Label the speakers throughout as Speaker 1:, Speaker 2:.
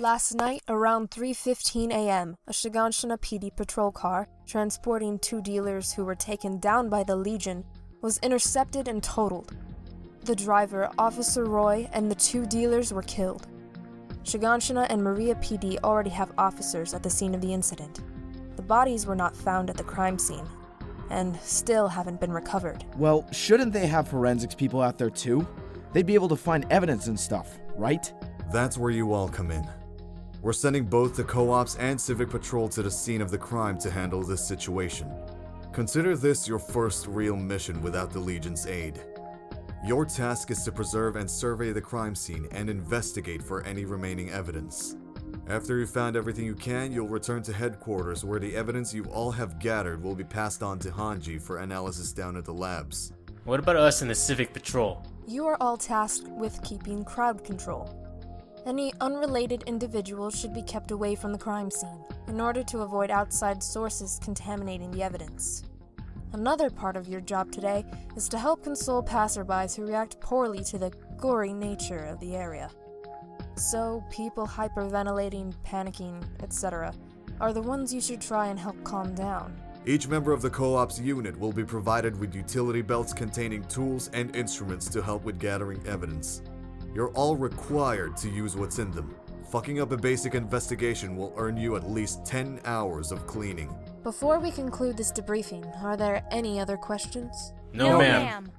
Speaker 1: Last night, around 3:15 a.m., a Shiganshina PD patrol car, transporting 2 dealers who were taken down by the Legion, was intercepted and totaled. The driver, Officer Roy, and the 2 dealers were killed. Shiganshina and Maria PD already have officers at the scene of the incident. The bodies were not found at the crime scene, and still haven't been recovered.
Speaker 2: Well, shouldn't they have forensics people out there too? They'd be able to find evidence and stuff, right?
Speaker 3: That's where you all come in. We're sending both the co-ops and Civic Patrol to the scene of the crime to handle this situation. Consider this your first real mission without the Legion's aid. Your task is to preserve and survey the crime scene and investigate for any remaining evidence. After you've found everything you can, you'll return to headquarters where the evidence you all have gathered will be passed on to Hanji for analysis down at the labs.
Speaker 4: What about us in the Civic Patrol?
Speaker 1: You are all tasked with keeping crowd control. Any unrelated individuals should be kept away from the crime scene, in order to avoid outside sources contaminating the evidence. Another part of your job today is to help console passerbys who react poorly to the gory nature of the area. So, people hyperventilating, panicking, etc. are the ones you should try and help calm down.
Speaker 3: Each member of the co-op's unit will be provided with utility belts containing tools and instruments to help with gathering evidence. You're all required to use what's in them. Fucking up a basic investigation will earn you at least 10 hours of cleaning.
Speaker 1: Before we conclude this debriefing, are there any other questions?
Speaker 4: No, ma'am.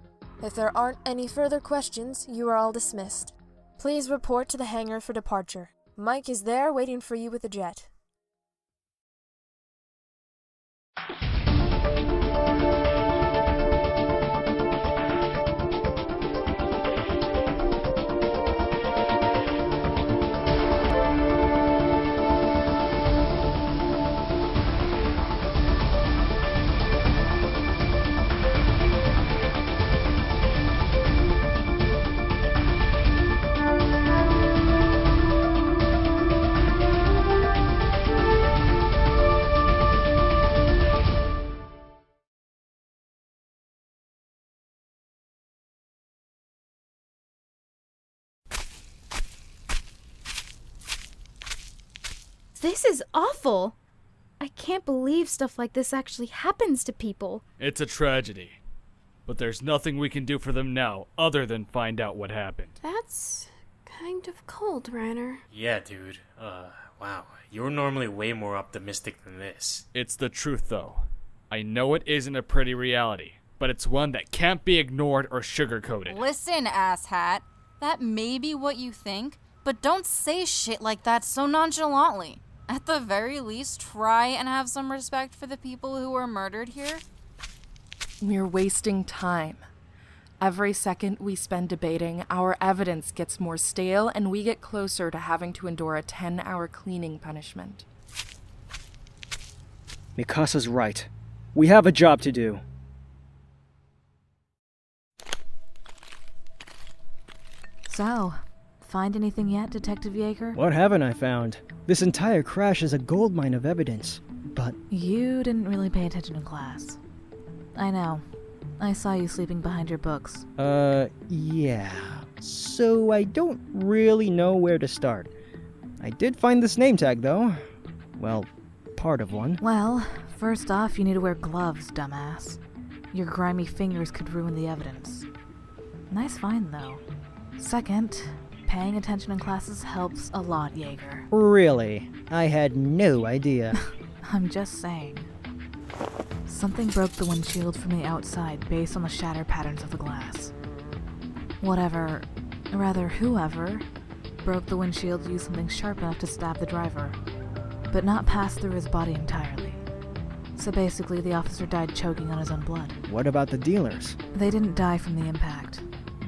Speaker 1: If there aren't any further questions, you are all dismissed. Please report to the hangar for departure. Mike is there waiting for you with the jet.
Speaker 5: This is awful! I can't believe stuff like this actually happens to people.
Speaker 6: It's a tragedy. But there's nothing we can do for them now other than find out what happened.
Speaker 7: That's kind of cold, Reiner.
Speaker 4: Yeah, dude. Wow. You're normally way more optimistic than this.
Speaker 6: It's the truth, though. I know it isn't a pretty reality, but it's one that can't be ignored or sugarcoated.
Speaker 8: Listen, asshat. That may be what you think, but don't say shit like that so nonchalantly. At the very least, try and have some respect for the people who were murdered here.
Speaker 9: We're wasting time. Every second we spend debating, our evidence gets more stale and we get closer to having to endure a 10-hour cleaning punishment.
Speaker 10: Mikasa's right. We have a job to do.
Speaker 11: So, find anything yet, Detective Yeager?
Speaker 10: What haven't I found? This entire crash is a goldmine of evidence, but...
Speaker 11: You didn't really pay attention in class. I know. I saw you sleeping behind your books.
Speaker 10: Yeah. So I don't really know where to start. I did find this name tag, though. Well, part of one.
Speaker 11: Well, first off, you need to wear gloves, dumbass. Your grimy fingers could ruin the evidence. Nice find, though. Second, paying attention in classes helps a lot, Yeager.
Speaker 10: Really? I had no idea.
Speaker 11: I'm just saying. Something broke the windshield from the outside based on the shatter patterns of the glass. Whoever broke the windshield used something sharp enough to stab the driver, but not pass through his body entirely. So basically, the officer died choking on his own blood.
Speaker 10: What about the dealers?
Speaker 11: They didn't die from the impact.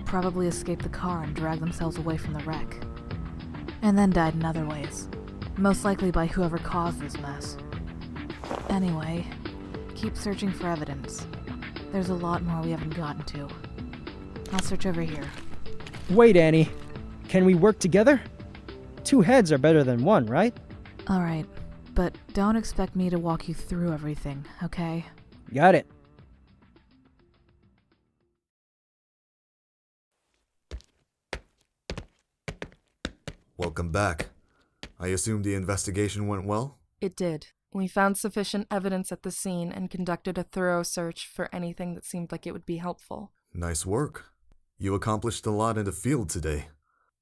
Speaker 11: Probably escaped the car and dragged themselves away from the wreck. And then died in other ways. Most likely by whoever caused this mess. Anyway, keep searching for evidence. There's a lot more we haven't gotten to. I'll search over here.
Speaker 10: Wait, Annie. Can we work together? 2 heads are better than 1, right?
Speaker 11: Alright, but don't expect me to walk you through everything, okay?
Speaker 10: Got it.
Speaker 3: Welcome back. I assume the investigation went well?
Speaker 9: It did. We found sufficient evidence at the scene and conducted a thorough search for anything that seemed like it would be helpful.
Speaker 3: Nice work. You accomplished a lot in the field today.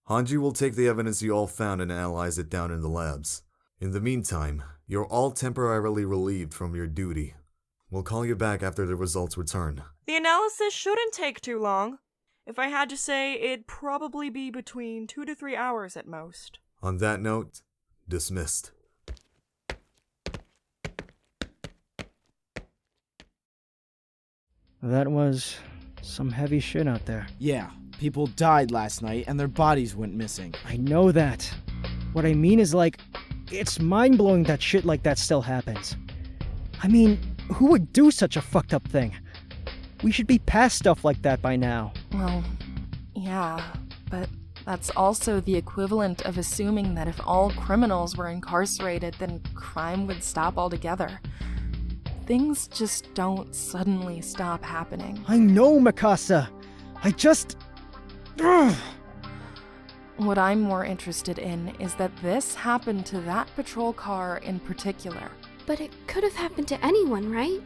Speaker 3: Hanji will take the evidence you all found and analyze it down in the labs. In the meantime, you're all temporarily relieved from your duty. We'll call you back after the results return.
Speaker 12: The analysis shouldn't take too long. If I had to say, it'd probably be between 2 to 3 hours at most.
Speaker 3: On that note, dismissed.
Speaker 10: That was some heavy shit out there.
Speaker 2: Yeah, people died last night and their bodies went missing.
Speaker 10: I know that. What I mean is, like, it's mind-blowing that shit like that still happens. I mean, who would do such a fucked up thing? We should be past stuff like that by now.
Speaker 9: Well, yeah, but that's also the equivalent of assuming that if all criminals were incarcerated, then crime would stop altogether. Things just don't suddenly stop happening.
Speaker 10: I know, Mikasa. Ugh.
Speaker 9: What I'm more interested in is that this happened to that patrol car in particular.
Speaker 7: But it could have happened to anyone, right?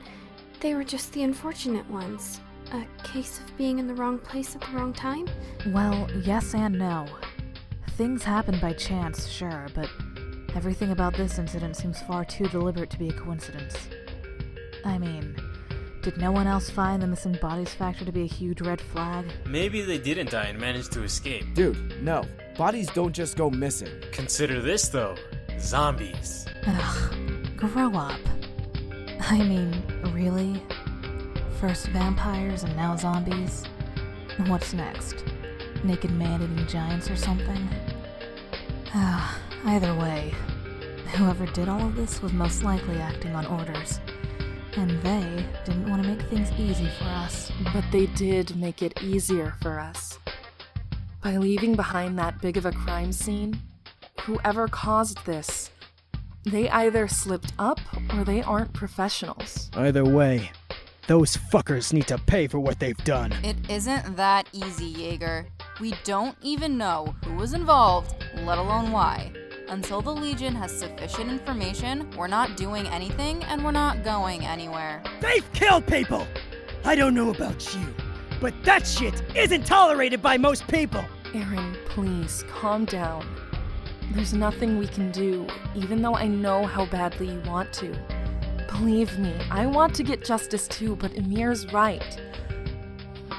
Speaker 7: They were just the unfortunate ones. A case of being in the wrong place at the wrong time?
Speaker 11: Well, yes and no. Things happen by chance, sure, but everything about this incident seems far too deliberate to be a coincidence. I mean, did no one else find the missing bodies factor to be a huge red flag?
Speaker 4: Maybe they didn't die and managed to escape.
Speaker 2: Dude, no. Bodies don't just go missing.
Speaker 4: Consider this, though. Zombies.
Speaker 11: Ugh, grow up. I mean, really? First vampires and now zombies? What's next? Naked man-eating giants or something? Either way, whoever did all of this was most likely acting on orders. And they didn't want to make things easy for us.
Speaker 9: But they did make it easier for us. By leaving behind that big of a crime scene, whoever caused this, they either slipped up or they aren't professionals.
Speaker 10: Either way, those fuckers need to pay for what they've done.
Speaker 8: It isn't that easy, Jaeger. We don't even know who was involved, let alone why. Until the Legion has sufficient information, we're not doing anything and we're not going anywhere.
Speaker 10: They've killed people! I don't know about you, but that shit isn't tolerated by most people!
Speaker 9: Aaron, please, calm down. There's nothing we can do, even though I know how badly you want to. Believe me, I want to get justice too, but Emir's right.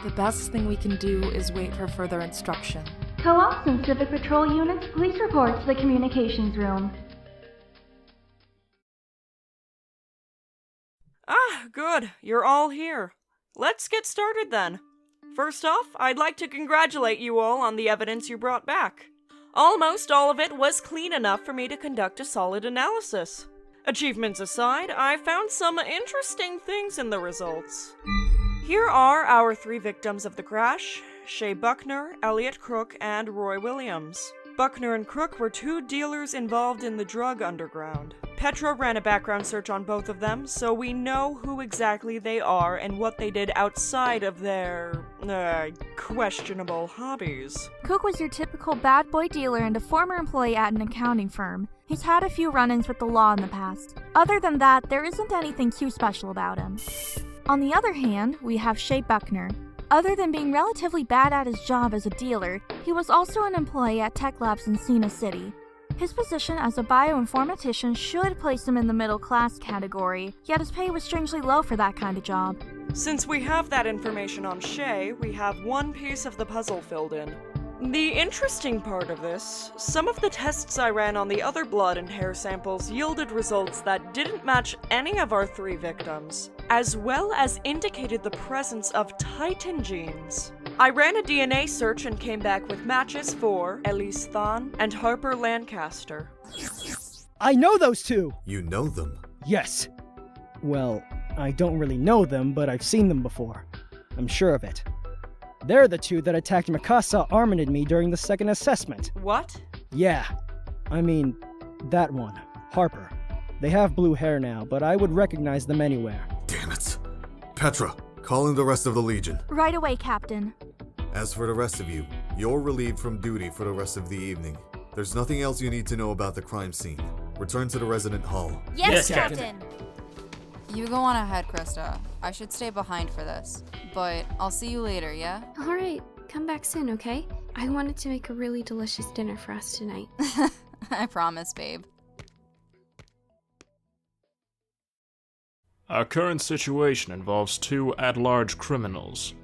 Speaker 9: The best thing we can do is wait for further instruction.
Speaker 13: Co-ops and Civic Patrol units, please report to the communications room.
Speaker 12: Ah, good. You're all here. Let's get started then. First off, I'd like to congratulate you all on the evidence you brought back. Almost all of it was clean enough for me to conduct a solid analysis. Achievements aside, I found some interesting things in the results. Here are our 3 victims of the crash: Shay Buckner, Elliot Crook, and Roy Williams. Buckner and Crook were 2 dealers involved in the drug underground. Petra ran a background search on both of them, so we know who exactly they are and what they did outside of their, questionable hobbies.
Speaker 14: Cook was your typical bad boy dealer and a former employee at an accounting firm. He's had a few run-ins with the law in the past. Other than that, there isn't anything too special about him. On the other hand, we have Shay Buckner. Other than being relatively bad at his job as a dealer, he was also an employee at Tech Labs in Cena City. His position as a bioinformatician should place him in the middle class category, yet his pay was strangely low for that kind of job.
Speaker 12: Since we have that information on Shay, we have one piece of the puzzle filled in. The interesting part of this, some of the tests I ran on the other blood and hair samples yielded results that didn't match any of our 3 victims, as well as indicated the presence of Titan genes. I ran a DNA search and came back with matches for Elise Thon and Harper Lancaster.
Speaker 10: I know those 2!
Speaker 3: You know them?
Speaker 10: Yes. Well, I don't really know them, but I've seen them before. I'm sure of it. They're the 2 that attacked Mikasa, Armin, and me during the second assessment.
Speaker 12: What?
Speaker 10: Yeah. I mean, that one. Harper. They have blue hair now, but I would recognize them anywhere.
Speaker 3: Damn it. Petra, call in the rest of the Legion.
Speaker 14: Right away, Captain.
Speaker 3: As for the rest of you, you're relieved from duty for the rest of the evening. There's nothing else you need to know about the crime scene. Return to the resident hall.
Speaker 8: Yes, Captain! You go on ahead, Krista. I should stay behind for this. But I'll see you later, yeah?
Speaker 7: Alright, come back soon, okay? I wanted to make a really delicious dinner for us tonight.
Speaker 8: I promise, babe.
Speaker 15: Our current situation involves two at-large criminals,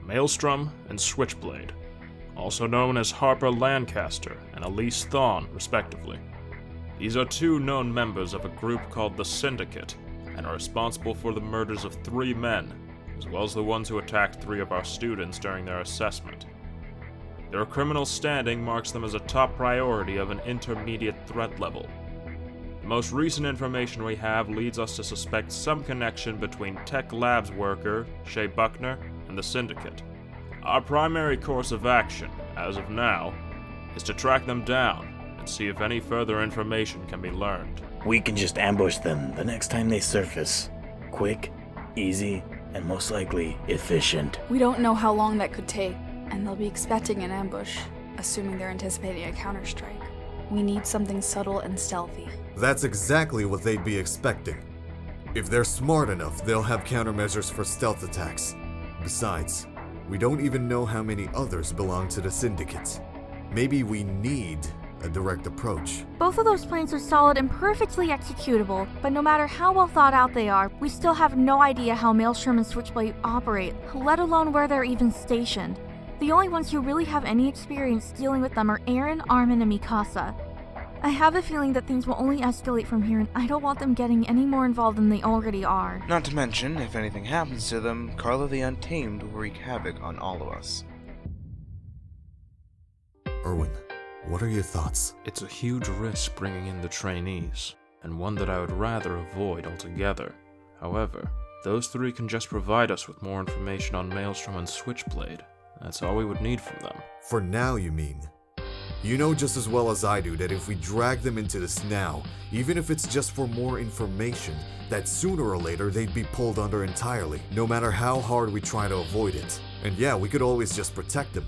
Speaker 15: Maelstrom and Switchblade, also known as Harper Lancaster and Elise Thawne, respectively. These are two known members of a group called the Syndicate, and are responsible for the murders of 3 men, as well as the ones who attacked 3 of our students during their assessment. Their criminal standing marks them as a top priority of an intermediate threat level. The most recent information we have leads us to suspect some connection between Tech Labs worker Shay Buckner and the Syndicate. Our primary course of action, as of now, is to track them down and see if any further information can be learned.
Speaker 16: We can just ambush them the next time they surface. Quick, easy, and most likely efficient.
Speaker 17: We don't know how long that could take, and they'll be expecting an ambush, assuming they're anticipating a counterstrike. We need something subtle and stealthy.
Speaker 3: That's exactly what they'd be expecting. If they're smart enough, they'll have countermeasures for stealth attacks. Besides, we don't even know how many others belong to the Syndicate. Maybe we need a direct approach.
Speaker 14: Both of those plans are solid and perfectly executable, but no matter how well thought out they are, we still have no idea how Maelstrom and Switchblade operate, let alone where they're even stationed. The only ones who really have any experience dealing with them are Aaron, Armin, and Mikasa. I have a feeling that things will only escalate from here, and I don't want them getting any more involved than they already are.
Speaker 18: Not to mention, if anything happens to them, Carla the Untamed will wreak havoc on all of us.
Speaker 3: Erwin, what are your thoughts?
Speaker 15: It's a huge risk bringing in the trainees, and one that I would rather avoid altogether. However, those 3 can just provide us with more information on Maelstrom and Switchblade. That's all we would need from them.
Speaker 3: For now, you mean? You know just as well as I do that if we drag them into this now, even if it's just for more information, that sooner or later they'd be pulled under entirely, no matter how hard we try to avoid it. And yeah, we could always just protect them,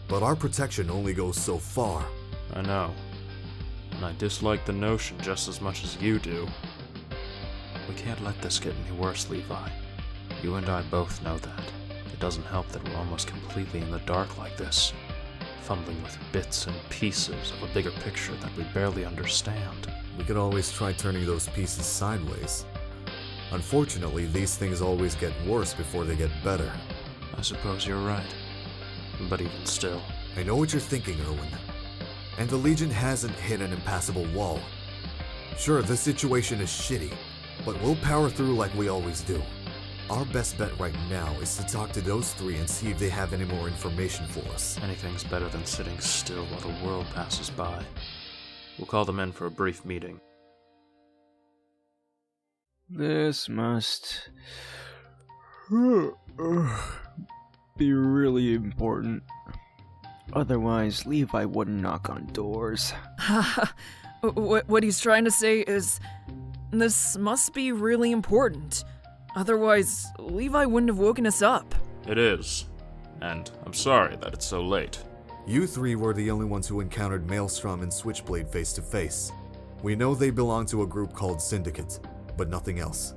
Speaker 3: but our protection only goes so far.
Speaker 15: I know, and I dislike the notion just as much as you do. We can't let this get any worse, Levi. You and I both know that. It doesn't help that we're almost completely in the dark like this, fumbling with bits and pieces of a bigger picture that we barely understand.
Speaker 3: We could always try turning those pieces sideways. Unfortunately, these things always get worse before they get better.
Speaker 15: I suppose you're right, but even still.
Speaker 3: I know what you're thinking, Erwin. And the Legion hasn't hit an impassable wall. Sure, this situation is shitty, but we'll power through like we always do. Our best bet right now is to talk to those 3 and see if they have any more information for us.
Speaker 15: Anything's better than sitting still while the world passes by. We'll call them in for a brief meeting.
Speaker 18: This must be really important. Otherwise, Levi wouldn't knock on doors.
Speaker 19: What he's trying to say is, this must be really important. Otherwise, Levi wouldn't have woken us up.
Speaker 15: It is, and I'm sorry that it's so late.
Speaker 3: You 3 were the only ones who encountered Maelstrom and Switchblade face to face. We know they belong to a group called Syndicate, but nothing else.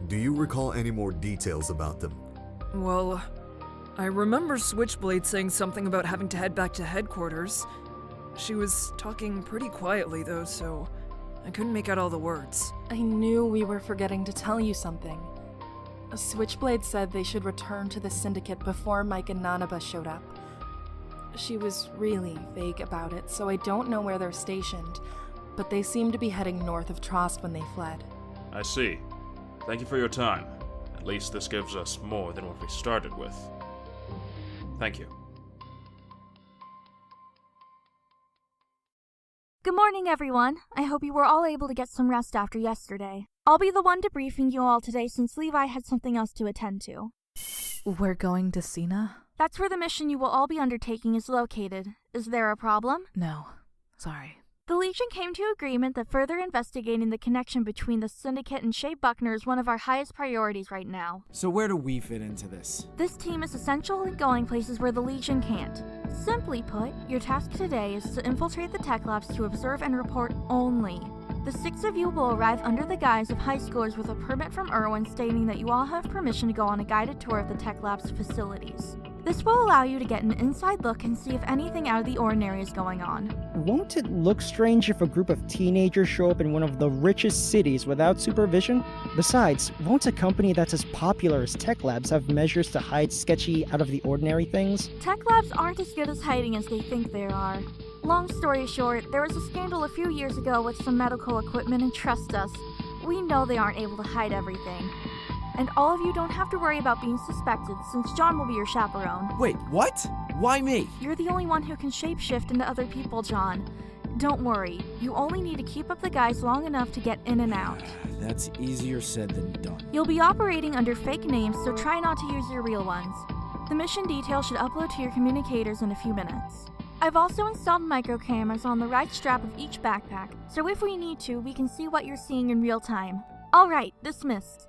Speaker 3: Do you recall any more details about them?
Speaker 19: Well, I remember Switchblade saying something about having to head back to headquarters. She was talking pretty quietly though, so I couldn't make out all the words.
Speaker 9: I knew we were forgetting to tell you something. Switchblade said they should return to the Syndicate before Mike and Nanaba showed up. She was really vague about it, so I don't know where they're stationed, but they seem to be heading north of Trost when they fled.
Speaker 15: I see. Thank you for your time. At least this gives us more than what we started with. Thank you.
Speaker 14: Good morning, everyone. I hope you were all able to get some rest after yesterday. I'll be the one debriefing you all today since Levi had something else to attend to.
Speaker 11: We're going to Cena?
Speaker 14: That's where the mission you will all be undertaking is located. Is there a problem?
Speaker 11: No. Sorry.
Speaker 14: The Legion came to agreement that further investigating the connection between the Syndicate and Shay Buckner is one of our highest priorities right now.
Speaker 2: So where do we fit into this?
Speaker 14: This team is essential in going places where the Legion can't. Simply put, your task today is to infiltrate the tech labs to observe and report only. The 6 of you will arrive under the guise of high schoolers with a permit from Irwin stating that you all have permission to go on a guided tour of the tech lab's facilities. This will allow you to get an inside look and see if anything out of the ordinary is going on.
Speaker 10: Won't it look strange if a group of teenagers show up in one of the richest cities without supervision? Besides, won't a company that's as popular as Tech Labs have measures to hide sketchy, out-of-the-ordinary things?
Speaker 14: Tech labs aren't as good as hiding as they think they are. Long story short, there was a scandal a few years ago with some medical equipment, and trust us, we know they aren't able to hide everything. And all of you don't have to worry about being suspected, since John will be your chaperone.
Speaker 2: Wait, what? Why me?
Speaker 14: You're the only one who can shapeshift into other people, John. Don't worry, you only need to keep up the guys long enough to get in and out.
Speaker 2: That's easier said than done.
Speaker 14: You'll be operating under fake names, so try not to use your real ones. The mission details should upload to your communicators in a few minutes. I've also installed micro cameras on the right strap of each backpack, so if we need to, we can see what you're seeing in real time. Alright, dismissed.